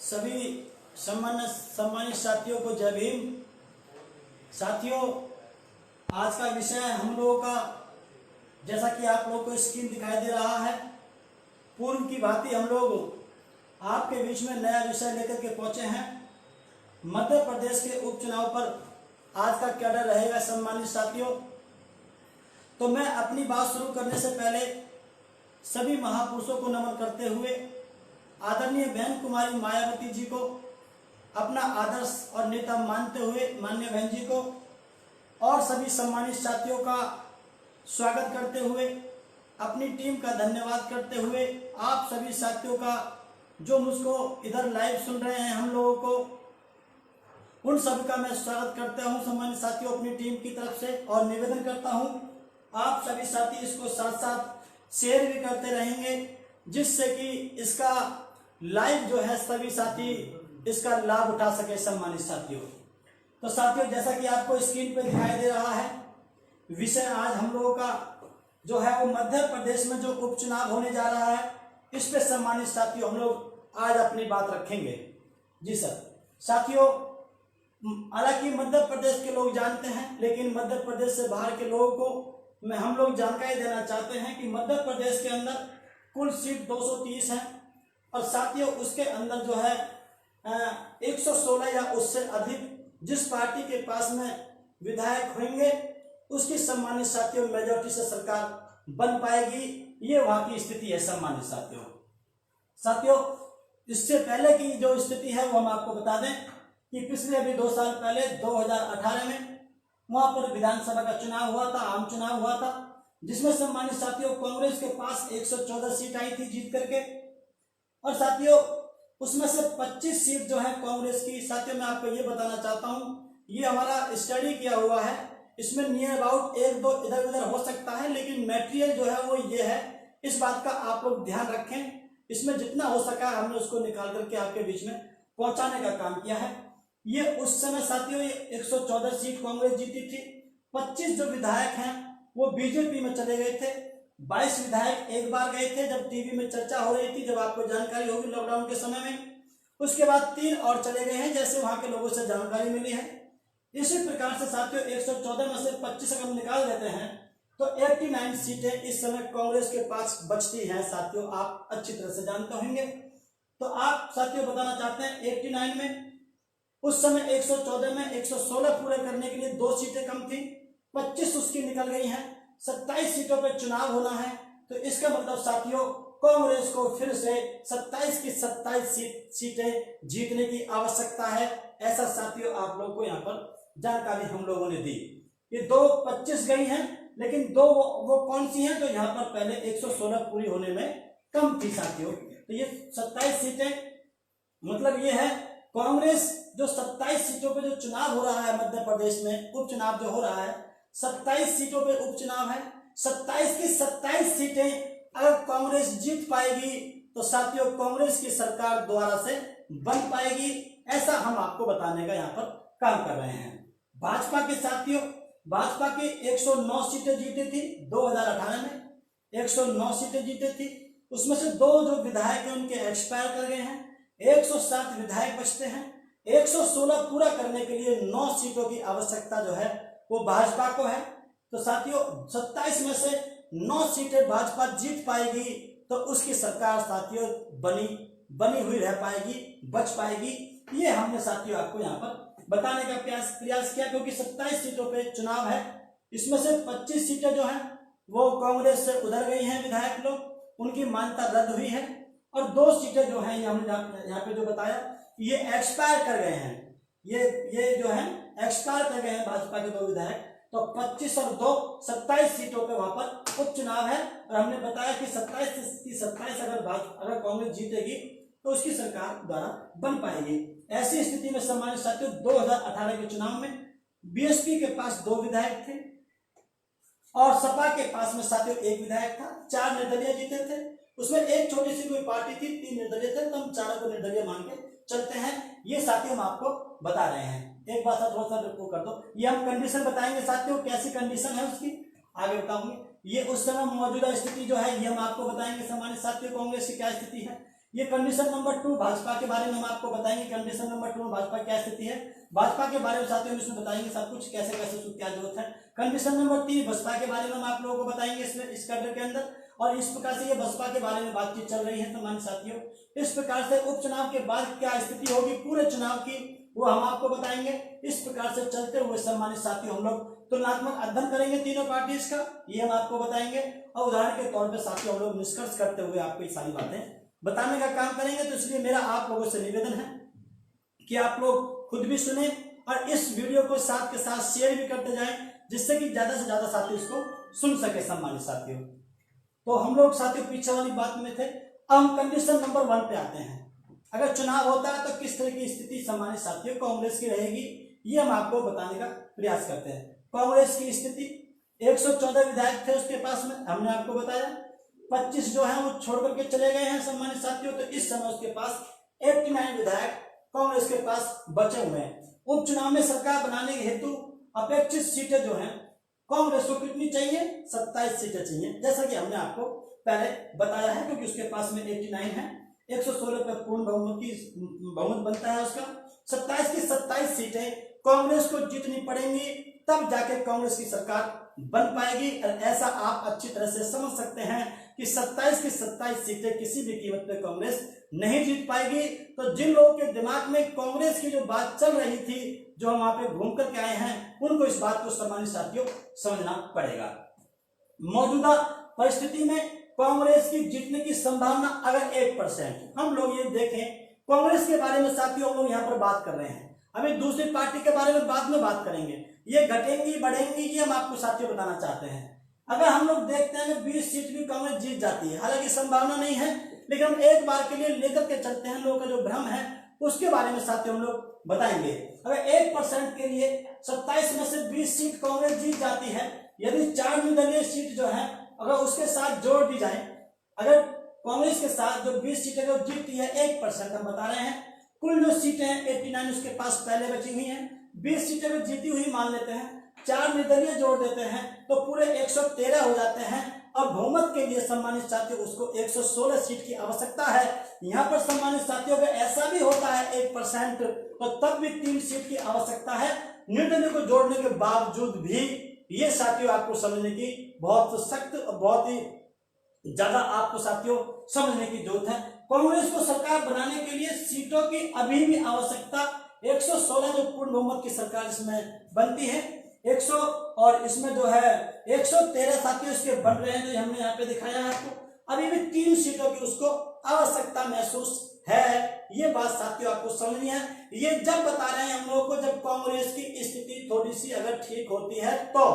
सभी सम्मानित साथियों को जय भीम। साथियों, आज का विषय हम लोगों का, जैसा कि आप लोगों को स्क्रीन दिखाई दे रहा है, पूर्व की भांति हम लोग आपके बीच में नया विषय लेकर के पहुंचे हैं। मध्य प्रदेश के उपचुनाव पर आज का कैडर रहेगा सम्मानित साथियों। तो मैं अपनी बात शुरू करने से पहले सभी महापुरुषों को नमन करते हुए आदरणीय बहन कुमारी मायावती जी को अपना आदर्श और नेता मानते हुए माननीय बहन जी को और सभी सम्मानित साथियों का स्वागत करते हुए, अपनी टीम का धन्यवाद करते हुए, आप सभी साथियों का जो मुझको इधर लाइव सुन रहे हैं हम लोगों को, उन सभी का मैं स्वागत करता हूं सम्मानित साथियों अपनी टीम की तरफ से। और निवेदन करता हूं आप सभी साथी इसको साथ साथ शेयर भी करते रहेंगे, जिससे कि इसका लाइव जो है सभी साथी इसका लाभ उठा सके सम्मानित साथियों। तो साथियों, जैसा कि आपको स्क्रीन पे दिखाई दे रहा है, विषय आज हम लोगों का जो है वो मध्य प्रदेश में जो उपचुनाव होने जा रहा है, इस पे सम्मानित साथियों हम लोग आज अपनी बात रखेंगे। जी सर। साथियों, हालांकि मध्य प्रदेश के लोग जानते हैं, लेकिन मध्य प्रदेश से बाहर के लोगों को हम लोग जानकारी देना चाहते हैं कि मध्य प्रदेश के अंदर कुल सीट 230 है और साथियों उसके अंदर जो है 116 या उससे अधिक जिस पार्टी के पास में विधायक होंगे उसकी सम्मानित साथियों मेजॉरिटी से सरकार बन पाएगी। ये वहां की स्थिति है सम्मानित साथियों। साथियों, इससे पहले की जो स्थिति है वो हम आपको बता दें कि पिछले अभी 2 साल पहले 2018 में वहां पर विधानसभा का चुनाव हुआ था, आम चुनाव हुआ था, जिसमें सम्मानित साथियों कांग्रेस के पास 114 सीट आई थी जीत करके। और साथियों उसमें से 25 सीट जो है कांग्रेस की। साथियों मैं आपको ये बताना चाहता हूं, ये हमारा स्टडी किया हुआ है, इसमें नियर अबाउट 1-2 इधर उधर हो सकता है, लेकिन मैटेरियल जो है वो ये है। इस बात का आप लोग ध्यान रखें, इसमें जितना हो सका हमने उसको निकाल करके आपके बीच में पहुंचाने का काम किया है। ये उस समय साथियों 114 सीट कांग्रेस जीती थी। 25 जो विधायक हैं वो बीजेपी में चले गए थे। 22 विधायक एक बार गए थे जब टीवी में चर्चा हो रही थी, जब आपको जानकारी होगी लॉकडाउन के समय में। उसके बाद 3 और चले गए हैं, जैसे वहां के लोगों से जानकारी मिली है। इसी प्रकार से साथियों 114 में से 25 अगर निकाल देते हैं तो 89 सीटें इस समय कांग्रेस के पास बचती हैं। साथियों आप अच्छी तरह से जानते होंगे। तो आप साथियों बताना चाहते हैं 89 में उस समय 114 में 116 पूरे करने के लिए 2 सीटें कम थी, 25 उसकी निकल गई हैं, 27 सीटों पर चुनाव होना है। तो इसका मतलब साथियों कांग्रेस को फिर से 27 की 27 सीटें जीतने की आवश्यकता है। ऐसा साथियों आप लोगों को यहाँ पर जानकारी हम लोगों ने दी। ये 2 25 गई हैं, लेकिन 2 वो कौन सी हैं जो यहाँ पर पहले 116 पूरी होने में कम थी साथियों। तो ये 27 सीटें मतलब ये है कांग्रेस जो 27 सीटों पे जो चुनाव हो रहा है मध्य प्रदेश में, उपचुनाव जो हो रहा है 27 सीटों पे उपचुनाव है, 27 की 27 सीटें अगर कांग्रेस जीत पाएगी तो साथियों कांग्रेस की सरकार दोबारा से बन पाएगी। ऐसा हम आपको बताने का यहाँ पर काम कर रहे हैं। भाजपा के साथियों, भाजपा की 109 सीटें जीती थी 2018 में, 109 सीटें जीती थी। उसमें से 2 जो विधायक हैं उनके एक्सपायर कर गए हैं, 107 विधायक बचते हैं। 116 पूरा करने के लिए 9 सीटों की आवश्यकता जो है वो भाजपा को है। तो साथियों 27 में से 9 सीटें भाजपा जीत पाएगी तो उसकी सरकार साथियों बनी हुई रह पाएगी, बच पाएगी। ये हमने साथियों आपको यहाँ पर बताने का प्रयास किया, क्योंकि 27 सीटों पे चुनाव है। इसमें से 25 सीटें जो है वो कांग्रेस से उधर गई हैं, विधायक लोग उनकी मान्यता रद्द हुई है। और 2 सीटें जो है हमने यहाँ पे जो बताया ये एक्सपायर कर गए हैं, ये जो है एक्सपायर कर गए हैं भाजपा के 2 विधायक। तो 25 और 2 27 सीटों पे वहां पर उपचुनाव है। और हमने बताया कि 27 की 27 अगर कांग्रेस जीतेगी तो उसकी सरकार द्वारा बन पाएगी। ऐसी स्थिति में सम्मानित साथियों 2018 के चुनाव में बीएसपी के पास 2 विधायक थे और सपा के पास में साथियों 1 विधायक था। 4 निर्दलीय जीते थे। उसमें एक छोटी सी कोई पार्टी थी, 3 निर्दलीय थे, तो हम 4 को निर्दलीय मान के चलते हैं। ये साथियों हम आपको बता रहे हैं। एक बात थोड़ा सा को कर दो, ये हम कंडीशन बताएंगे साथियों, कैसी कंडीशन है उसकी आगे बताऊंगे। ये उस समय मौजूदा स्थिति जो है ये हम आपको बताएंगे सम्मानित साथियों कांग्रेस की क्या स्थिति है। ये कंडीशन नंबर 2 भाजपा के बारे में हम आपको बताएंगे। कंडीशन नंबर 2 में भाजपा क्या स्थिति है, भाजपा के बारे में साथियों इसमें बताएंगे सब कुछ, कैसे कैसे उसको क्या जरूरत है। कंडीशन नंबर 3 बसपा के बारे में हम आप लोगों को बताएंगे इसमें, इस कैडर के अंदर। और इस प्रकार से ये बसपा के बारे में बातचीत चल रही है सम्मानित साथियों। इस प्रकार से उपचुनाव के बाद क्या स्थिति होगी पूरे चुनाव की, वो हम आपको बताएंगे। इस प्रकार से चलते हुए सम्मानित साथियों हम लोग तुलनात्मक अध्ययन करेंगे तीनों पार्टीज का, ये हम आपको बताएंगे। और उदाहरण के तौर पर साथियों हम लोग निष्कर्ष करते हुए आपको ये सारी बातें बताने का काम करेंगे। तो इसलिए मेरा आप लोगों से निवेदन है कि आप लोग खुद भी सुने और इस वीडियो को साथ के साथ शेयर भी करते जाएं, जिससे कि ज्यादा से ज्यादा साथी इसको सुन सके सम्मानित साथियों। तो हम लोग साथियों पीछे वाली बात में थे, अब हम कंडीशन नंबर 1 पे आते हैं। अगर चुनाव होता है तो किस तरह की स्थिति सम्मानित साथियों कांग्रेस की रहेगी, ये हम आपको बताने का प्रयास करते हैं। कांग्रेस की स्थिति 114 विधायक थे उसके पास में, हमने आपको बताया 25 जो है वो छोड़ करके चले गए हैं सम्मानित साथियों। तो इस समय उसके पास 89 विधायक कांग्रेस के पास बचे हुए हैं। उपचुनाव में सरकार बनाने के हेतु अपेक्षित सीटें जो हैं कांग्रेस को कितनी चाहिए, 27 सीटें चाहिए, जैसा कि हमने आपको पहले बताया है, क्योंकि उसके पास में 89 है, 116 पे पूर्ण बहुमत बनता है उसका। 27 की 27 सीटें कांग्रेस को जीतनी पड़ेंगी, तब जाके कांग्रेस की सरकार बन पाएगी। ऐसा आप अच्छी तरह से समझ सकते हैं कि 27 की 27 सीटें किसी भी कीमत पे कांग्रेस नहीं जीत पाएगी। तो जिन लोगों के दिमाग में कांग्रेस की जो बात चल रही थी, जो हम वहां पे घूम करके आए हैं, उनको इस बात को सम्मानित साथियों समझना पड़ेगा। मौजूदा परिस्थिति में कांग्रेस की जीतने की संभावना अगर 1% हम लोग ये देखें, कांग्रेस के बारे में साथियों हम लोग यहाँ पर बात कर रहे हैं, अभी दूसरी पार्टी के बारे में बाद में बात करेंगे, ये घटेंगी बढ़ेंगी ये हम आपको साथियों बताना चाहते हैं। अगर हम लोग देखते हैं कि 20 सीट भी कांग्रेस जीत जाती है, हालांकि संभावना नहीं है, लेकिन हम एक बार के लिए लेकर के चलते हैं, लोगों का जो भ्रम है उसके बारे में साथियों हम लोग बताएंगे। अगर 1% के लिए 27 में से 20 सीट कांग्रेस जीत जाती है, यदि 4 निर्दलीय सीट जो है अगर उसके साथ जोड़ दी जाए, अगर कांग्रेस के साथ जो 20 सीटें जो जीतती है 1% हम बता रहे हैं, कुल जो सीटें हैं 89 उसके पास पहले बची हुई हैं, 20 सीटें भी जीती हुई मान लेते हैं, 4 निर्दलीय जोड़ देते हैं तो पूरे 113 हो जाते हैं। अब बहुमत के लिए सम्मानित साथियों उसको 116 सीट की आवश्यकता है। यहाँ पर सम्मानित साथियों अगर ऐसा भी होता है 1% तो तब भी 3 सीट की आवश्यकता है। निर्दलीय को जोड़ने के बावजूद भी ये साथियों आपको समझने की बहुत सख्त और बहुत ही ज्यादा आपको साथियों समझने की जरूरत है। कांग्रेस को सरकार बनाने के लिए सीटों की अभी भी आवश्यकता 116 जो पूर्ण बहुमत की सरकार इसमें बनती है, 100 और इसमें जो है 113 साथियों इसके बन रहे हैं, जो हमने यहाँ पे दिखाया है आपको। अभी भी 3 सीटों की उसको आवश्यकता महसूस है, ये बात साथियों आपको समझनी है। ये जब बता रहे हैं हम लोगों को, जब कांग्रेस की स्थिति थोड़ी सी अगर ठीक होती है तो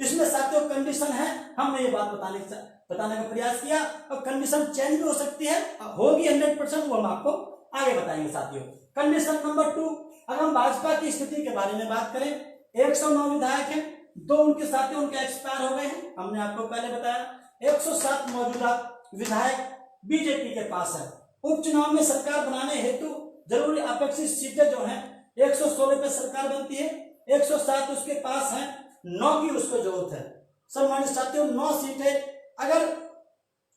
इसमें साथियों कंडीशन है, हमने ये बात बताने का प्रयास किया। और कंडीशन चेंज भी हो सकती है, होगी 100%, वो हम आपको आगे बताएंगे साथियों। कंडीशन नंबर 2, अगर हम भाजपा की स्थिति के बारे में बात करें, 109 विधायक हैं, 2 उनके साथियों उनके एक्सपायर हो गए हैं, हमने आपको पहले बताया। 107 मौजूदा विधायक बीजेपी के पास है। उपचुनाव में सरकार बनाने हेतु जरूरी अपेक्षित सीटें जो हैं 116 पे सरकार बनती है, 107 उसके पास है, 9 की उसको जरूरत है। सम्मानित साथियों 9 सीटें अगर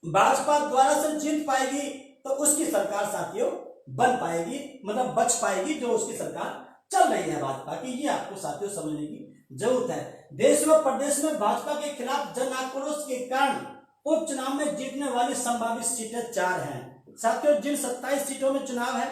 भाजपा द्वारा से जीत पाएगी तो उसकी सरकार साथियों बन पाएगी, मतलब बच पाएगी जो उसकी सरकार चल रही है भाजपा की, ये आपको साथियों समझने की जरूरत है। देश व प्रदेश में भाजपा के खिलाफ जन आक्रोश के कारण उपचुनाव में जीतने वाली संभावित सीटें 4 हैं। साथियों जिन 27 सीटों में चुनाव है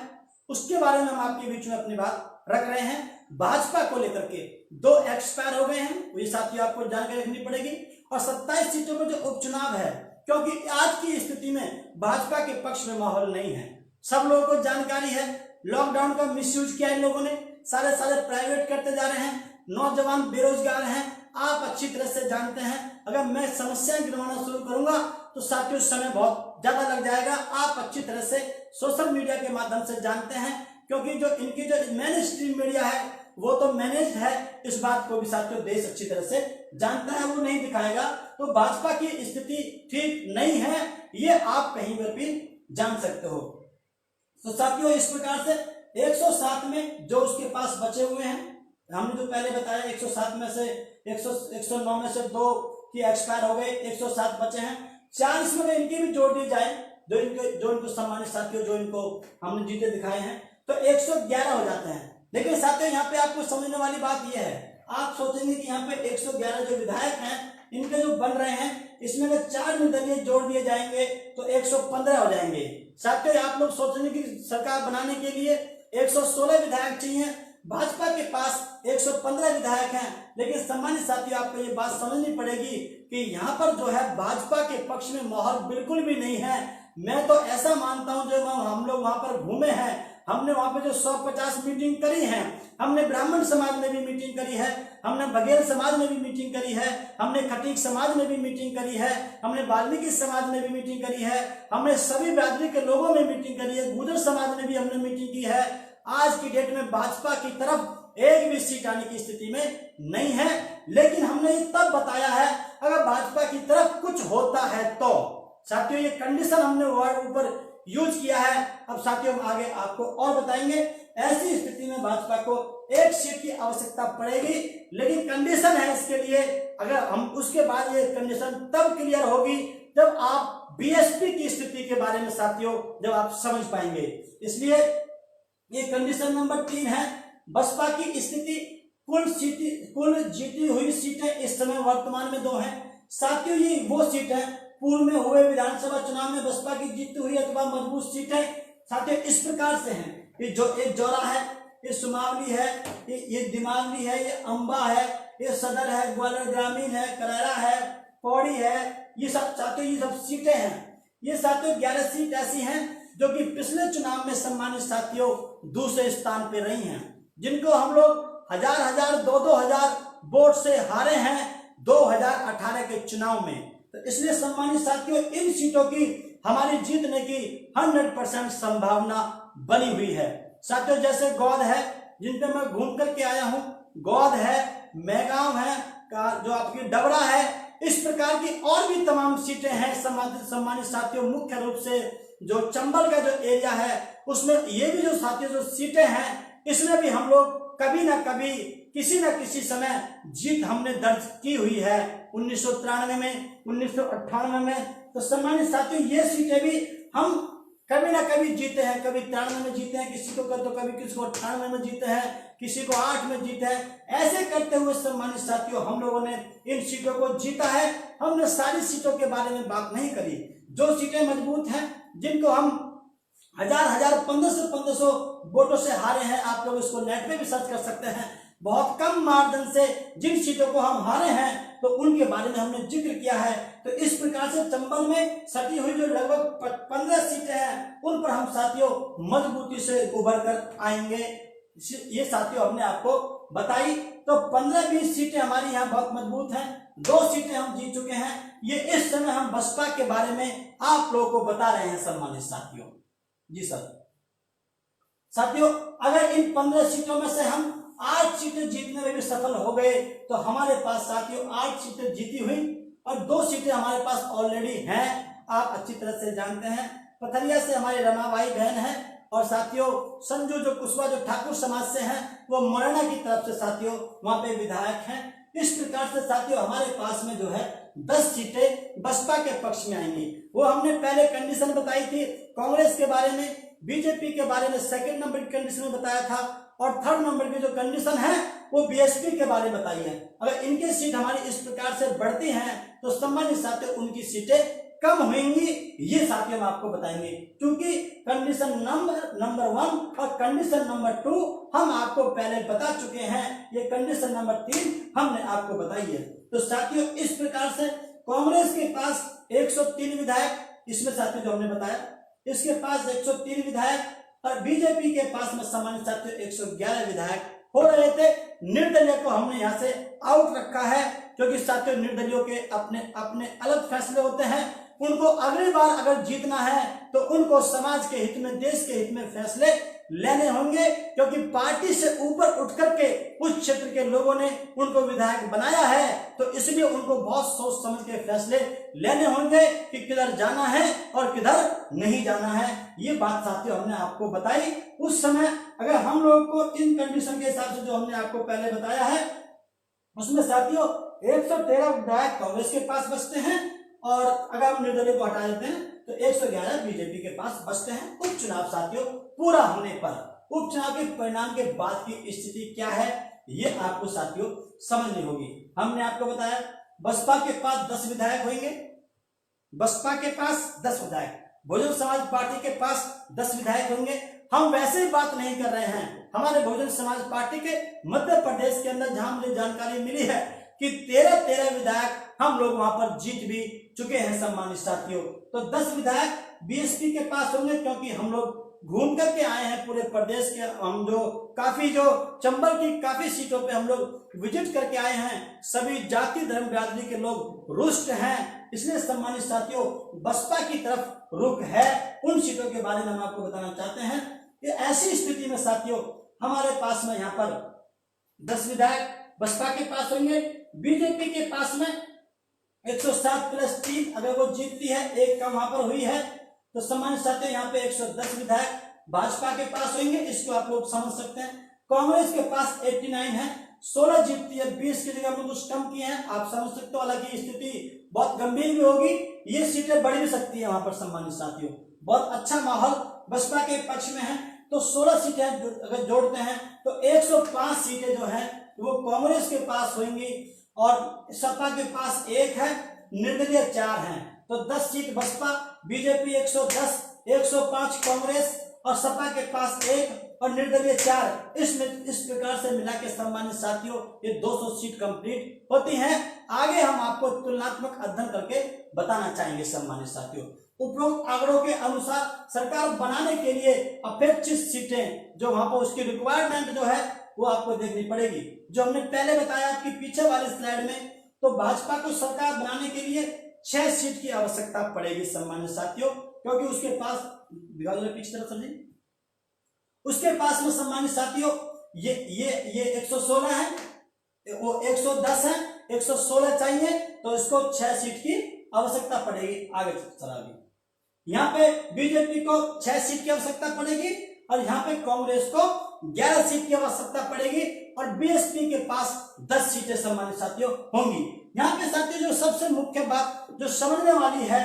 उसके बारे में हम आपके बीच में अपनी बात रख रहे हैं। भाजपा को लेकर के 2 एक्सपायर हो गए हैं, ये साथियों आपको जानकारी रखनी पड़ेगी। और 27 सीटों में जो उपचुनाव है, क्योंकि आज की स्थिति में भाजपा के पक्ष में माहौल नहीं है, सब लोगों को जानकारी है। लॉकडाउन का मिसयूज किया इन लोगों ने, सारे प्राइवेट करते जा रहे हैं, नौजवान बेरोजगार हैं, आप अच्छी तरह से जानते हैं। अगर मैं समस्याएं गिनवाना शुरू करूंगा तो साथियों समय बहुत ज्यादा लग जाएगा, आप अच्छी तरह से सोशल मीडिया के माध्यम से जानते हैं, क्योंकि जो इनकी जो मेन स्ट्रीम मीडिया है वो तो मैनेज्ड है, इस बात को भी साथियों देश अच्छी तरह से जानता है, वो नहीं दिखाएगा। तो भाजपा की स्थिति ठीक नहीं है, ये आप कहीं पर भी जान सकते हो। तो साथियों इस प्रकार से 107 में जो उसके पास बचे हुए हैं, हमने जो पहले बताया 107 में से 109 में से 2 की एक्सपायर हो गए, 107 बचे हैं। 4 इसमें इनकी भी जोड़ दी जाए जो इनको सम्मानित साथियों जो इनको हमने जीते दिखाए हैं, तो 111 हो जाते हैं। लेकिन साथियों यहाँ पे आपको समझने वाली बात यह है, आप सोचेंगे कि यहाँ पे 111 जो विधायक हैं इनके जो बन रहे हैं, इसमें अगर 4 निर्दलीय जोड़ दिए जाएंगे तो 115 हो जाएंगे। साथियों आप लोग सोचेंगे कि सरकार बनाने के लिए 116 विधायक चाहिए, भाजपा के पास 115 विधायक हैं। लेकिन सम्मानित साथियों आपको ये बात समझनी पड़ेगी कि यहाँ पर जो है भाजपा के पक्ष में माहौल बिल्कुल भी नहीं है। मैं तो ऐसा मानता हूँ, जो हम लोग वहां पर घूमे हैं, हमने वहां पे जो 150 मीटिंग करी है, हमने ब्राह्मण समाज में भी मीटिंग करी है, हमने बघेल समाज में भी मीटिंग करी है, हमने खटीक समाज में भी मीटिंग करी है, हमने वाल्मीकि समाज में भी मीटिंग करी है, हमने सभी बिरादरी के लोगों में मीटिंग करी है, गुर्जर समाज में भी हमने मीटिंग की है। आज की डेट में भाजपा की तरफ एक भी सीट आने की स्थिति में नहीं है। लेकिन हमने तब बताया है अगर भाजपा की तरफ कुछ होता है तो। साथियों ये कंडीशन हमने वर्ड ऊपर यूज किया है। अब साथियों हम आगे आपको और बताएंगे। ऐसी स्थिति में भाजपा को एक सीट की आवश्यकता पड़ेगी, लेकिन कंडीशन है इसके लिए, अगर हम उसके बाद ये कंडीशन तब क्लियर होगी जब आप बीएसपी की स्थिति के बारे में साथियों जब आप समझ पाएंगे। इसलिए ये कंडीशन नंबर 3 है। बसपा की स्थिति, कुल जीती हुई सीटें इस समय वर्तमान में 2 हैं। साथियों ये वो सीट है पूर्व में हुए विधानसभा चुनाव में बसपा की जीती हुई अथवा मजबूत सीटें साथियों इस प्रकार से हैं। ये जो एक जौरा है, ये सुमावली है, ये दिमावली है, ये अंबा है, ये सदर है, ग्वालियर ग्रामीण है, करैरा है, पौड़ी है, ये सब साथियों ये सब सीटें हैं। ये साथियों 11 सीट ऐसी हैं जो कि पिछले चुनाव में सम्मानित साथियों दूसरे स्थान पे रही हैं, जिनको हम लोग हजार 2,000 वोट से हारे हैं 2018 के चुनाव में। तो इसलिए सम्मानित साथियों इन सीटों की हमारी जीतने की 100% संभावना बनी हुई है। साथियों जैसे गौद है, जिन पे मैं घूम करके आया हूं, गौद है, मैगांव है, जो आपकी डबरा है, इस प्रकार की और भी तमाम सीटें हैं सम्मानित साथियों। मुख्य रूप से जो चंबल का जो एरिया है उसमें ये भी जो साथियों जो सीटें हैं, इसमें भी हम लोग कभी ना कभी किसी न किसी समय जीत हमने दर्ज की हुई है। 1993 में, 1998 में। तो सम्मानित साथियों ये सीटें भी हम कभी ना कभी जीते हैं, कभी 93 में जीते हैं किसी को, तो कभी किसी को 98 में जीते हैं, किसी को 8 में जीते हैं। ऐसे करते हुए सम्मानित साथियों हम लोगों ने इन सीटों को जीता है। हमने सारी सीटों के बारे में बात नहीं करी। जो सीटें मजबूत हैं, जिनको हम हजार 1500 वोटों से हारे हैं, आप लोग इसको नेट पे भी सर्च कर सकते हैं। बहुत कम मार्जिन से जिन सीटों को हम हारे हैं तो उनके बारे में हमने जिक्र किया है। तो इस प्रकार से चंबल में सटी हुई जो लगभग 15 सीटें हैं उन पर हम साथियों मजबूती से उभर कर आएंगे। ये साथियों हमने आपको बताई। तो 15-20 सीटें हमारी यहाँ बहुत मजबूत हैं। 2 सीटें हम जीत चुके हैं। ये इस समय हम बसपा के बारे में आप लोगों को बता रहे हैं सम्मानित साथियों। जी सर। साथियों अगर इन 15 सीटों में से हम 8 सीटें जीतने में भी सफल हो गए तो हमारे पास साथियों 8 सीटें जीती हुई और 2 सीटें हमारे पास ऑलरेडी हैं। आप अच्छी तरह से जानते हैं, पथरिया से हमारी रमाबाई बहन है और साथियों संजू जो कुशवाहा जो ठाकुर समाज से हैं वो मुरैना की तरफ से साथियों वहां पे विधायक हैं। इस प्रकार से साथियों हमारे पास में जो है 10 सीटें बसपा के पक्ष में आएंगी। वो हमने पहले कंडीशन बताई थी कांग्रेस के बारे में, बीजेपी के बारे में सेकंड नंबर की कंडीशन में बताया था और थर्ड नंबर की जो कंडीशन है वो बीएसपी के बारे में बताई है। अगर इनकी सीट हमारी इस प्रकार से बढ़ती हैं तो सम्मानित साथियों उनकी सीटें कम होंगी। ये साथियों हम आपको बताएंगे, क्योंकि कंडीशन नंबर 1 और कंडीशन नंबर 2 हम आपको पहले बता चुके हैं। ये कंडीशन नंबर 3 हमने आपको बताई है। तो साथियों इस प्रकार से कांग्रेस के पास 103 विधायक, इसमें साथियों जो हमने बताया इसके पास 103 विधायक और बीजेपी के पास में सम्मानित साथियों 111 विधायक हो रहे थे। निर्दलीय को हमने यहाँ से आउट रखा है, क्योंकि साथियों निर्दलियों के अपने अपने अलग फैसले होते हैं। उनको अगली बार अगर जीतना है तो उनको समाज के हित में, देश के हित में फैसले लेने होंगे, क्योंकि पार्टी से ऊपर उठ करके उस क्षेत्र के लोगों ने उनको विधायक बनाया है। तो इसलिए उनको बहुत सोच समझ के फैसले लेने होंगे कि किधर जाना है और किधर नहीं जाना है। ये बात साथियों हमने आपको बताई। उस समय अगर हम लोगों को इन कंडीशन के हिसाब से जो हमने आपको पहले बताया है उसमें साथियों 113 विधायक कांग्रेस के पास बचते हैं और अगर हम निर्दलीय को हटा देते हैं तो 111 बीजेपी के पास बचते हैं। उपचुनाव साथियों पूरा होने पर उपचुनाव के परिणाम के बाद की स्थिति क्या है ये आपको साथियों समझनी होगी। हमने आपको बताया बसपा के पास 10 विधायक होंगे, बसपा के पास 10 विधायक, बहुजन समाज पार्टी के पास 10 विधायक होंगे। हम वैसे ही बात नहीं कर रहे हैं, हमारे बहुजन समाज पार्टी के मध्य प्रदेश के अंदर जहां मुझे जानकारी मिली है कि 13 विधायक हम लोग वहां पर जीत भी चुके हैं सम्मानित साथियों। तो 10 विधायक बीएसपी के पास होंगे, क्योंकि हम लोग घूम करके आए हैं पूरे प्रदेश के, हम जो चंबल की काफी सीटों पे हम लोग विजिट करके आए हैं। सभी जाति धर्म बिरादरी के लोग रुष्ट हैं, इसलिए सम्मानित साथियों बसपा की तरफ रुख है। उन सीटों के बारे में हम आपको बताना चाहते हैं कि ऐसी स्थिति में साथियों हमारे पास में यहाँ पर 10 विधायक बसपा के पास होंगे, बीजेपी के पास में 107 + 3 अगर वो जीतती है, एक कम वहां पर हुई है, तो सम्मानित साथियों यहाँ पे 110 विधायक भाजपा के पास होंगे, इसको आप लोग समझ सकते हैं। कांग्रेस के पास 89 है, 16 जीतती है, 20 की जगह हम कुछ कम किए हैं, आप समझ सकते हो। हालांकि स्थिति बहुत गंभीर भी होगी, ये सीटें बढ़ भी सकती है वहां पर सम्मानित साथियों। बहुत अच्छा माहौल बसपा के पक्ष में है, तो 16 सीटें अगर जोड़ते हैं तो 105 सीटें जो है वो कांग्रेस के पास होंगी, और सपा के पास 1 है, निर्दलीय 4 हैं, तो 10 सीट बसपा, बीजेपी 110, 105 कांग्रेस और सपा के पास 1 और निर्दलीय 4। इस प्रकार से मिला के सम्मानित साथियों ये 200 सीट कंप्लीट होती हैं। आगे हम आपको तुलनात्मक अध्ययन करके बताना चाहेंगे सम्मानित साथियों। उपरोक्त आंकड़ों के अनुसार सरकार बनाने के लिए अपेक्षित सीटें जो वहां पर उसकी रिक्वायरमेंट जो है वो आपको देखनी पड़ेगी। जो हमने पहले बताया आपकी पीछे वाली स्लाइड में, तो भाजपा को सरकार बनाने के लिए 6 सीट की आवश्यकता पड़ेगी सम्मानित साथियों, क्योंकि उसके पास पीछे तरफ समझिए, उसके पास में सम्मानित साथियों ये 116 है, वो 110 है, 116 चाहिए, तो इसको 6 सीट की आवश्यकता पड़ेगी। आगे चलाइए, यहाँ पे बीजेपी को 6 सीट की आवश्यकता पड़ेगी और यहाँ पे कांग्रेस को 11 सीट की आवश्यकता पड़ेगी और बीएसपी के पास 10 सीटें सम्मानित साथियों होंगी। यहाँ पे साथियों जो सबसे मुख्य बात जो समझने वाली है,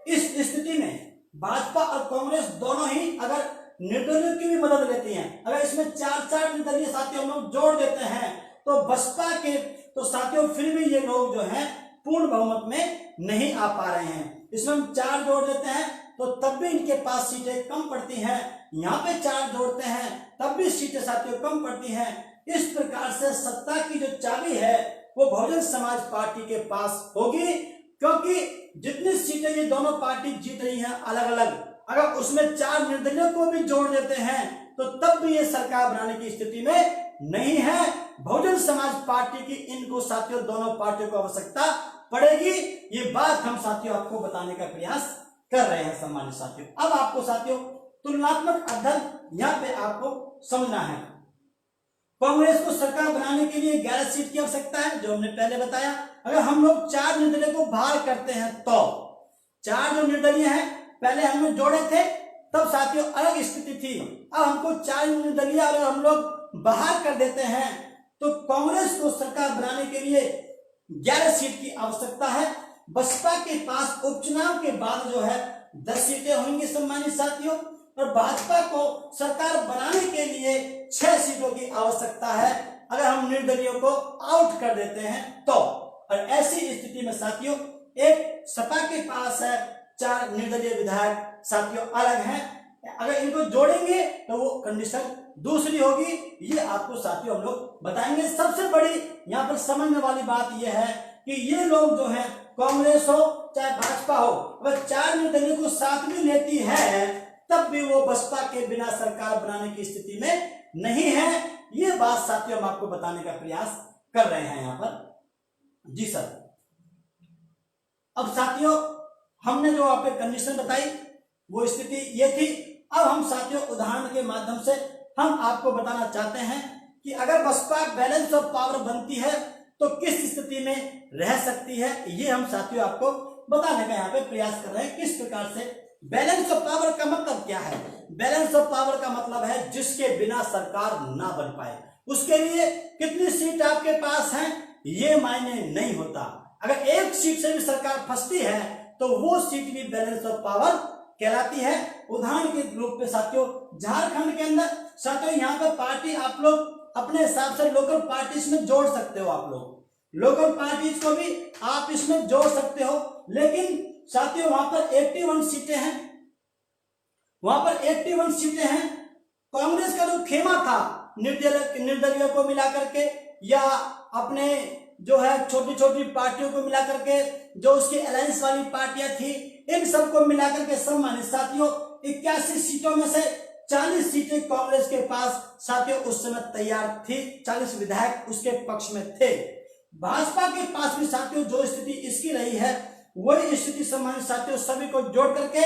इस स्थिति में भाजपा और कांग्रेस दोनों ही अगर निर्दलीय की भी मदद लेती हैं, अगर इसमें 4 निर्दलीय साथियों हम लोग जोड़ देते हैं तो बसपा के तो साथियों फिर भी ये लोग जो हैं पूर्ण बहुमत में नहीं आ पा रहे हैं। इसमें हम 4 जोड़ देते हैं तो तब भी इनके पास सीटें कम पड़ती हैं, यहाँ पे 4 जोड़ते हैं तब भी सीटें साथियों कम पड़ती हैं। इस प्रकार से सत्ता की जो चाबी है वो बहुजन समाज पार्टी के पास होगी, क्योंकि जितनी सीटें ये दोनों पार्टी जीत रही हैं अलग अलग, अगर उसमें 4 निर्दलीयों को भी जोड़ देते हैं तो तब भी ये सरकार बनाने की स्थिति में नहीं है। बहुजन समाज पार्टी की इनको साथियों दोनों पार्टियों को आवश्यकता पड़ेगी। ये बात हम साथियों आपको बताने का प्रयास कर रहे हैं सम्मानित साथियों। अब आपको साथियों तुलनात्मक अध्ययन यहाँ पे आपको समझना है। कांग्रेस को सरकार बनाने के लिए 11 सीट की आवश्यकता है, जो हमने पहले बताया। अगर हम लोग 4 निर्दलीय को बाहर करते हैं तो 4 जो निर्दलीय हैं पहले हम लोग जोड़े थे तब साथियों अलग स्थिति थी, अब हमको 4 निर्दलीय अगर हम लोग बाहर कर देते हैं तो कांग्रेस को सरकार बनाने के लिए 11 सीट की आवश्यकता है। बसपा के पास उपचुनाव के बाद जो है 10 सीटें होंगी सम्मानित साथियों, और भाजपा को सरकार बनाने के लिए 6 सीटों की आवश्यकता है अगर हम निर्दलीयों को आउट कर देते हैं तो। और ऐसी स्थिति में साथियों एक सपा के पास है 4 निर्दलीय विधायक साथियों अलग हैं, अगर इनको जोड़ेंगे तो वो कंडीशन दूसरी होगी। ये आपको साथियों हम लोग बताएंगे। सबसे बड़ी यहाँ पर समझने वाली बात यह है कि ये लोग जो है कांग्रेस हो चाहे भाजपा हो, अगर 4 निर्दलीय को साथ में लेती है तब भी वो बसपा के बिना सरकार बनाने की स्थिति में नहीं है। ये बात साथियों हम आपको बताने का प्रयास कर रहे हैं यहाँ पर। जी सर। अब साथियों हमने जो आपको कंडीशन बताई वो स्थिति ये थी। अब हम साथियों उदाहरण के माध्यम से हम आपको बताना चाहते हैं कि अगर बसपा बैलेंस ऑफ पावर बनती है तो किस स्थिति में रह सकती है, ये हम साथियों आपको बताने का यहाँ पे प्रयास कर रहे हैं। किस प्रकार से बैलेंस ऑफ पावर का मतलब क्या है? बैलेंस ऑफ पावर का मतलब है जिसके बिना सरकार ना बन पाए। उसके लिए कितनी सीट आपके पास है ये मायने नहीं होता। अगर एक सीट से भी सरकार फंसती है तो वो सीट भी बैलेंस ऑफ पावर कहलाती है। उदाहरण के रूप में साथियों झारखंड के अंदर साथियों यहाँ पे पार्टी आप लोग अपने हिसाब से लोकल पार्टीज में जोड़ सकते हो, आप लोग लोकल पार्टीज को भी आप इसमें जोड़ सकते हो। लेकिन साथियों वहां पर 81 सीटें हैं, वहां पर 81 सीटें हैं। कांग्रेस का जो खेमा था निर्दलीय को मिलाकर के या अपने जो है छोटी छोटी पार्टियों को मिलाकर के जो उसकी अलायंस वाली पार्टियां थी, इन सबको मिलाकर के सम्मानित साथियों 81 सीटों में से 40 सीटें कांग्रेस के पास साथियों उस समय तैयार थी, 40 विधायक उसके पक्ष में थे। भाजपा के पास भी साथियों जो स्थिति इसकी रही है वही स्थिति सम्मानित साथियों सभी को जोड़ करके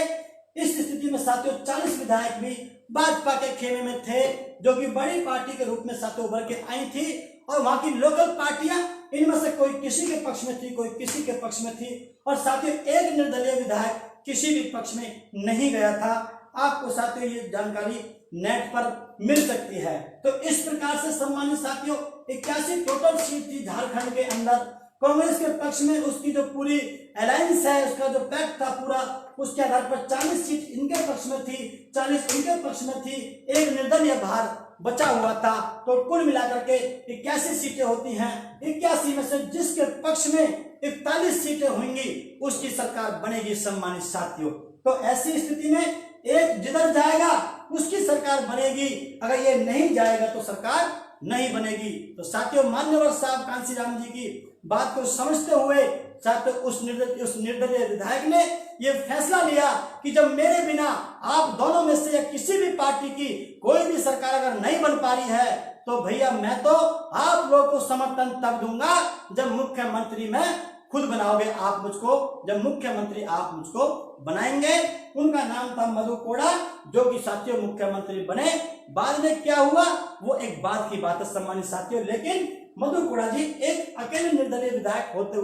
इस स्थिति में साथियों 40 विधायक भी भाजपा के खेमे में थे, जो कि बड़ी पार्टी के रूप में साथियों उभर के आई थी। और वहां की लोकल पार्टियां इनमें से कोई किसी के पक्ष में थी, कोई किसी के पक्ष में थी, और साथियों एक निर्दलीय विधायक किसी भी पक्ष में नहीं गया था। आपको साथियों ये जानकारी नेट पर मिल सकती है। तो इस प्रकार से सम्मानित साथियों 81 टोटल सीट थी झारखंड के अंदर। कांग्रेस के पक्ष में उसकी जो पूरी अलायंस है, उसका जो पैक्ट था पूरा, उसके आधार पर 40 सीट इनके पक्ष में थी, 40 इनके पक्ष में थी, एक निर्दलीय बाहर बचा हुआ था। तो कुल मिलाकर के 81 सीटें होती हैं। 81 में से जिसके पक्ष में 41 सीटें होंगी उसकी सरकार बनेगी सम्मानित साथियों। तो ऐसी स्थिति में एक जिधर जाएगा उसकी सरकार बनेगी, अगर ये नहीं जाएगा तो सरकार नहीं बनेगी। तो साथियों मान्यवर साहब कांशीराम जी की बात को समझते हुए साथियों उस निर्दलीय विधायक ने ये फैसला लिया कि जब मेरे बिना आप दोनों में से या किसी भी पार्टी की कोई भी सरकार अगर नहीं बन पा रही है तो भैया मैं तो आप लोगों को समर्थन तब दूंगा जब मुख्यमंत्री मैं खुद बनाओगे आप मुझको, जब मुख्यमंत्री आप मुझको बनाएंगे। उनका नाम था मधु कोड़ा, जो कि साथियों मुख्यमंत्री बने। बाद में क्या हुआ वो एक बात की बात है सम्मानित साथियों, लेकिन मधु कोड़ा जी एक अकेले निर्दलीय विधायक होते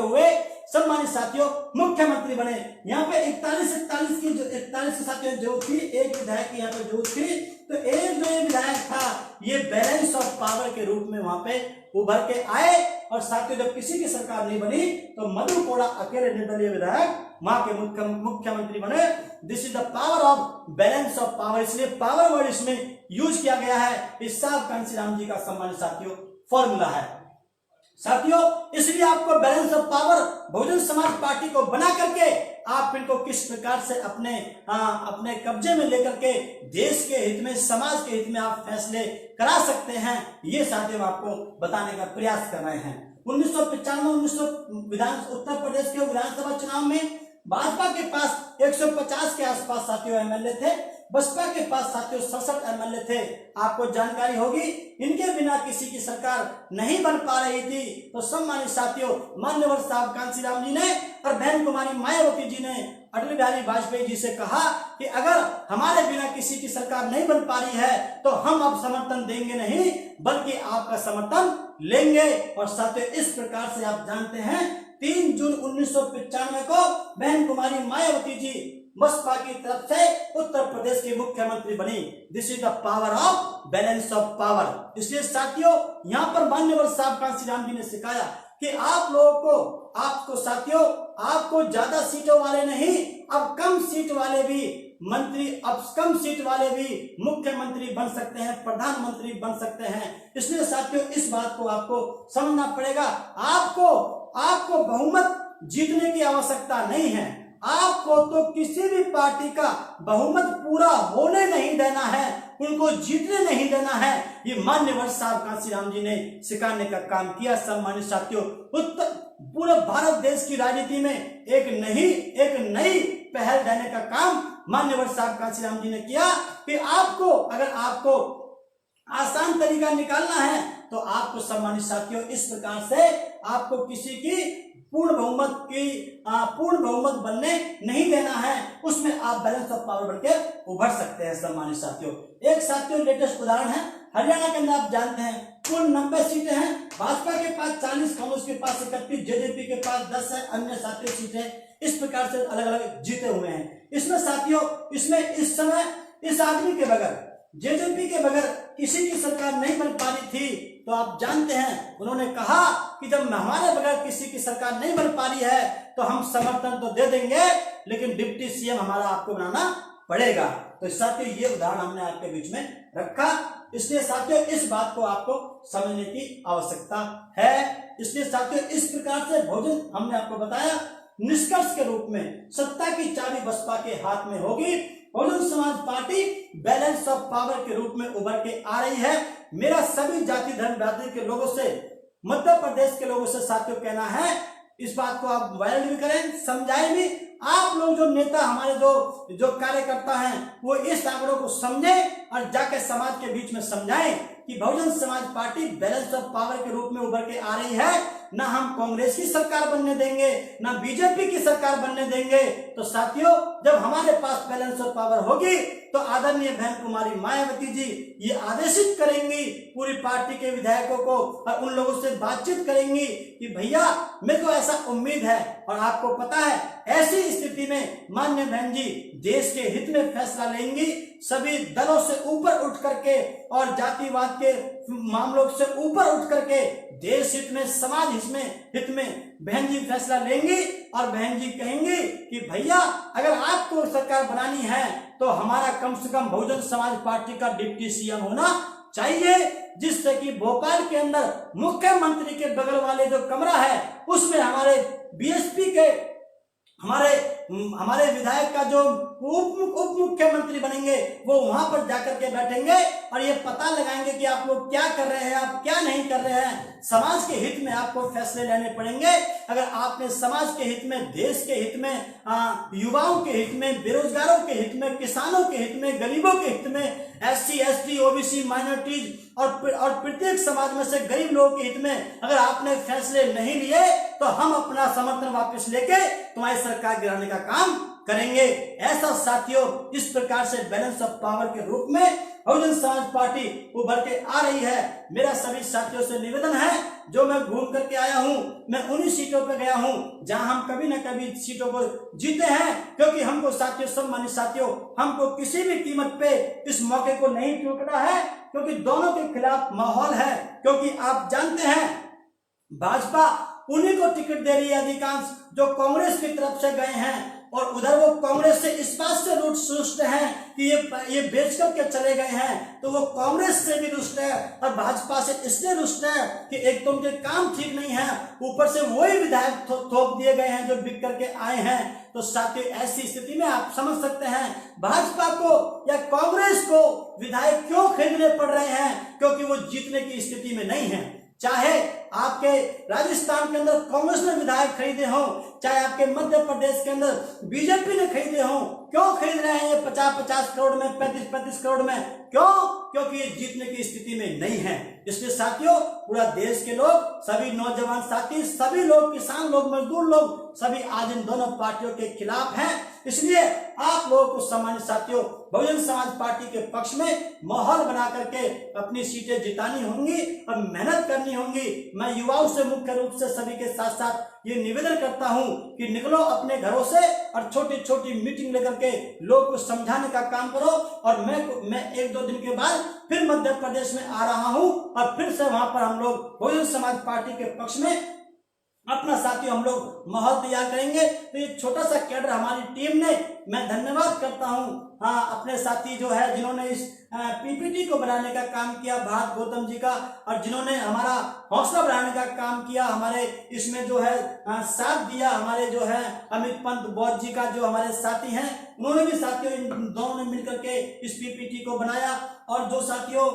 हुए सम्मानित साथियों मुख्यमंत्री बने। यहाँ पे 41 की जो 41 साथियों जो थी, एक विधायक की यहाँ पे जो थी, तो एक जो ये विधायक था ये बैलेंस ऑफ पावर के रूप में वहां पे उभर के आए। और साथियों जब किसी की सरकार नहीं बनी तो मधु कोड़ा अकेले निर्दलीय विधायक वहां के मुख्यमंत्री बने। This is the power of balance of power, इसलिए पावर वर्ड इसमें यूज किया गया है। इस साहब कांशीराम जी का सम्मानित साथियों फॉर्मूला है साथियों। इसलिए आपको balance of power Bahujan Samaj party को बना करके आप इनको किस प्रकार से अपने कब्जे में लेकर के देश के हित में, समाज के हित में आप फैसले करा सकते हैं, ये साथियों आपको बताने का प्रयास कर रहे हैं। 1995 उत्तर प्रदेश के विधानसभा चुनाव में भाजपा के पास 150 के आसपास साथियों एमएलए थे, बसपा के पास साथियों 67 एमएलए थे। आपको जानकारी होगी इनके बिना किसी की सरकार नहीं बन पा रही थी। तो सम्मानित साथियों मान्यवर साहब कांशीराम जी ने और बहन कुमारी मायावती जी ने अटल बिहारी वाजपेयी जी से कहा कि अगर हमारे बिना किसी की सरकार नहीं बन पा रही है तो हम अब समर्थन देंगे नहीं बल्कि आपका समर्थन लेंगे। और साथियों इस प्रकार से आप जानते हैं 3 जून 1995 को बहन कुमारी मायावती जी बसपा की तरफ से उत्तर प्रदेश की मुख्यमंत्री बनी। This is the power of balance of power. इसलिए साथियों यहाँ पर मान्यवर साहब कांशीराम जी ने सिखाया कि आप लोगों को आपको साथियों आपको ज्यादा सीटों वाले नहीं, अब कम सीट वाले भी मंत्री, अब कम सीट वाले भी मुख्यमंत्री बन सकते हैं, प्रधानमंत्री बन सकते हैं। इसलिए साथियों इस बात को आपको समझना पड़ेगा। आपको बहुमत जीतने की आवश्यकता नहीं है, आपको तो किसी भी पार्टी का बहुमत पूरा होने नहीं देना है, उनको जीतने नहीं देना है। ये मान्यवर साहब कांशीराम जी ने सिखाने का काम किया। सम्मानित साथियों पूरे भारत देश की राजनीति में एक नई पहल देने का काम मान्यवर साहब कांशीराम जी ने किया कि अगर आपको आसान तरीका निकालना है तो आपको सम्मानित साथियों इस प्रकार से आपको किसी की पूर्ण बहुमत बनने नहीं देना है, उसमें आप बैलेंस ऑफ पावर बनकर उभर सकते हैं। सम्मानित साथियों एक साथियों लेटेस्ट उदाहरण है हरियाणा के अंदर। आप जानते हैं कुल 90 सीटें हैं, भाजपा के पास 40, कांग्रेस के पास 31, जेजेपी के पास 10 है, अन्य साथियों सीटें इस प्रकार से अलग अलग जीते हुए हैं। इसमें साथियों इस समय इस आदमी के बगैर जेजेपी के बगैर किसी की सरकार नहीं बन पा रही थी, तो आप जानते हैं उन्होंने कहा कि जब हमारे बगैर किसी की सरकार नहीं बन पा रही है तो हम समर्थन तो दे देंगे, लेकिन डिप्टी सीएम हमारा आपको बनाना पड़ेगा। तो साथियों ये उदाहरण हमने आपके बीच में रखा, इसलिए साथियों इस बात को आपको समझने की आवश्यकता है। इसलिए साथियों इस प्रकार से बहुजन हमने आपको बताया निष्कर्ष के रूप में सत्ता की चाबी बसपा के हाथ में होगी। Bahujan Samaj party balance of power के रूप में उभर के आ रही है। मेरा सभी जाति धर्म बिरादरी के लोगों से, मध्य प्रदेश के लोगों से साथियों कहना है, इस बात को आप वायरल भी करें, समझाएं भी। आप लोग जो नेता हमारे जो कार्यकर्ता हैं वो इस आंकड़ों को समझें और जाके समाज के बीच में समझाएं कि Bahujan Samaj party balance of power के रूप में उभर के आ रही है। ना हम कांग्रेस की सरकार बनने देंगे, ना बीजेपी की सरकार बनने देंगे। तो साथियों जब हमारे पास बैलेंस ऑफ पावर होगी तो आदरणीय बहन कुमारी मायावती जी ये आदेशित करेंगी पूरी पार्टी के विधायकों को और उन लोगों से बातचीत करेंगी कि भैया मेरे को ऐसा उम्मीद है। और आपको पता है ऐसी स्थिति में माननीय बहन जी देश के हित में फैसला लेंगी, सभी दलों से ऊपर उठ करके और जातिवाद के मामलों से ऊपर उठ करके देश हित में, समाज हित में बहन जी फैसला लेंगी। और बहन जी कहेंगी कि भैया अगर आपको सरकार बनानी है तो हमारा कम से कम बहुजन समाज पार्टी का डिप्टी सीएम होना चाहिए, जिससे कि भोपाल के अंदर मुख्यमंत्री के बगल वाले जो कमरा है उसमें हमारे बीएसपी के हमारे विधायक का जो उप मुख्यमंत्री बनेंगे वो वहां पर जाकर के बैठेंगे और ये पता लगाएंगे कि आप लोग क्या कर रहे हैं, आप क्या नहीं कर रहे हैं। समाज के हित में आपको फैसले लेने पड़ेंगे। अगर आपने समाज के हित में, देश के हित में, युवाओं के हित में, बेरोजगारों के हित में, किसानों के हित में, गरीबों के हित में, SC, ST, OBC, माइनॉरिटीज और प्रत्येक समाज में से गरीब लोगों के हित में अगर आपने फैसले नहीं लिए तो हम अपना समर्थन वापस लेके तुम्हारी सरकार गिराने का काम करेंगे। ऐसा साथियों इस प्रकार से बैलेंस ऑफ पावर के रूप में बहुजन समाज पार्टी उभर के आ रही है। मेरा सभी साथियों से निवेदन है, जो मैं घूम करके आया हूं, मैं उन्हीं सीटों पर गया हूं जहां हम कभी न कभी सीटों को जीते हैं, क्योंकि हमको साथियों, सम्मानित साथियों, हमको किसी भी कीमत पे इस मौके को नहीं टूटना है, क्योंकि दोनों के खिलाफ माहौल है। क्योंकि आप जानते हैं भाजपा उन्हीं को टिकट दे रही है अधिकांश जो कांग्रेस की तरफ से गए हैं, और उधर वो कांग्रेस से इस बात से रुष्ट हैं कि ये बेच करके चले गए हैं, तो वो कांग्रेस से भी रुष्ट है और भाजपा से इसलिए रुष्ट है कि एक तो उनके काम ठीक नहीं है, ऊपर से वही विधायक थोप दिए गए हैं जो बिक करके आए हैं। तो साथियों ऐसी स्थिति में आप समझ सकते हैं भाजपा को या कांग्रेस को विधायक क्यों खरीदने पड़ रहे हैं, क्योंकि वो जीतने की स्थिति में नहीं है। चाहे आपके राजस्थान के अंदर कांग्रेस ने विधायक खरीदे हों, चाहे आपके मध्य प्रदेश के अंदर बीजेपी ने खरीदे हों, क्यों खरीद रहे हैं ये 50-50 करोड़ में, 35-35 करोड़ में? क्यों? क्योंकि ये जीतने की स्थिति में नहीं है। इसलिए साथियों पूरा देश के लोग, सभी नौजवान साथी, सभी लोग, किसान लोग, मजदूर लोग, सभी आज इन दोनों पार्टियों के खिलाफ हैं। इसलिए आप लोगों को सम्मानित साथियों बहुजन समाज पार्टी के पक्ष में माहौल बना करके अपनी सीटें जितानी होंगी और मेहनत करनी होंगी। मैं युवाओं से मुख्य रूप से सभी के साथ साथ ये निवेदन करता हूं कि निकलो अपने घरों से और छोटी छोटी मीटिंग लेकर के लोग को समझाने का काम करो। और मैं 1-2 दिन के बाद फिर मध्य प्रदेश में आ रहा हूं और फिर से वहां पर हम लोग बहुजन समाज पार्टी के पक्ष में अपना साथियों हम लोग माहौल तैयार करेंगे। तो ये छोटा सा कैडर हमारी टीम ने, मैं धन्यवाद करता हूं अपने साथी जो है जिन्होंने इस PPT को बनाने का काम किया, भारत गौतम जी का, और जिन्होंने हमारा हौसला बढ़ाने का काम किया, हमारे इसमें जो है साथ दिया, हमारे जो है अमित पंत बौद्ध जी का जो हमारे साथी हैं, उन्होंने भी साथियों इन दोनों ने मिलकर के इस PPT को बनाया। और जो साथियों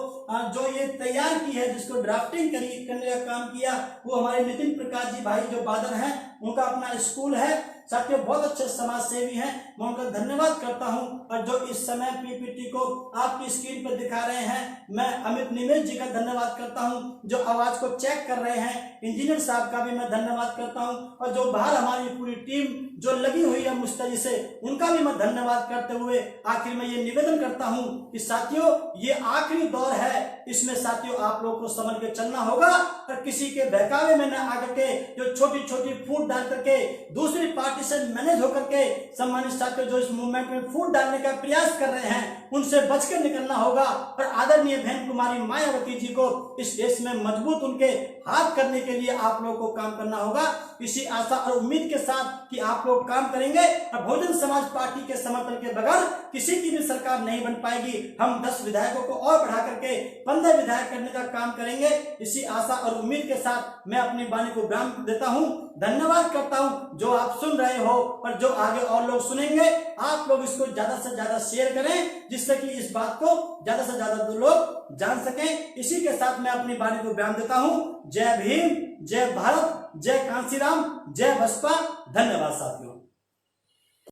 जो ये तैयार की है, जिसको ड्राफ्टिंग करने का काम किया, वो हमारे नितिन प्रकाश जी भाई जो बादल हैं, उनका अपना स्कूल है। साथियों बहुत अच्छे समाज सेवी हैं, मैं उनका धन्यवाद करता हूं। और जो इस समय PPT को आपकी स्क्रीन पर दिखा रहे हैं, मैं अमित निमेश जी का धन्यवाद करता हूं। जो आवाज को चेक कर रहे हैं, इंजीनियर साहब का भी मैं धन्यवाद करता हूं। और जो बाहर हमारी पूरी टीम जो लगी हुई है मुस्तैदी से, उनका भी मैं धन्यवाद करते हुए आखिर में ये निवेदन करता हूं कि साथियों ये आखिरी दौर है, इसमें साथियों आप लोग को समझ के चलना होगा और किसी के बहकावे में न आकर के जो छोटी छोटी फूट डाल करके दूसरी पार्टी से मैनेज होकर के सम्मानित साथियों जो इस मूवमेंट में फूट डालने का प्रयास कर रहे हैं उनसे बचकर निकलना होगा और आदरणीय बहन कुमारी मायावती जी को इस देश में मजबूत उनके हाथ करने के लिए आप लोग को काम करना होगा। इसी आशा और उम्मीद के साथ कि आप लोग काम करेंगे और बहुजन समाज पार्टी के समर्थन के बगैर किसी की भी सरकार नहीं बन पाएगी। हम 10 विधायकों को और बढ़ा करके 15 विधायक करने का काम करेंगे। इसी आशा और उम्मीद के साथ मैं अपनी वाणी को विराम देता हूं। धन्यवाद करता हूं जो आप सुन रहे हो और जो आगे और लोग सुनेंगे। आप लोग इसको ज्यादा से ज्यादा शेयर करें जिससे कि इस बात को ज्यादा से ज्यादा लोग जान सकें। इसी के साथ मैं अपनी वाणी को विराम देता हूं। जय भीम, जय भारत, जय कांसीराम, जय बसपा। धन्यवाद साथियों।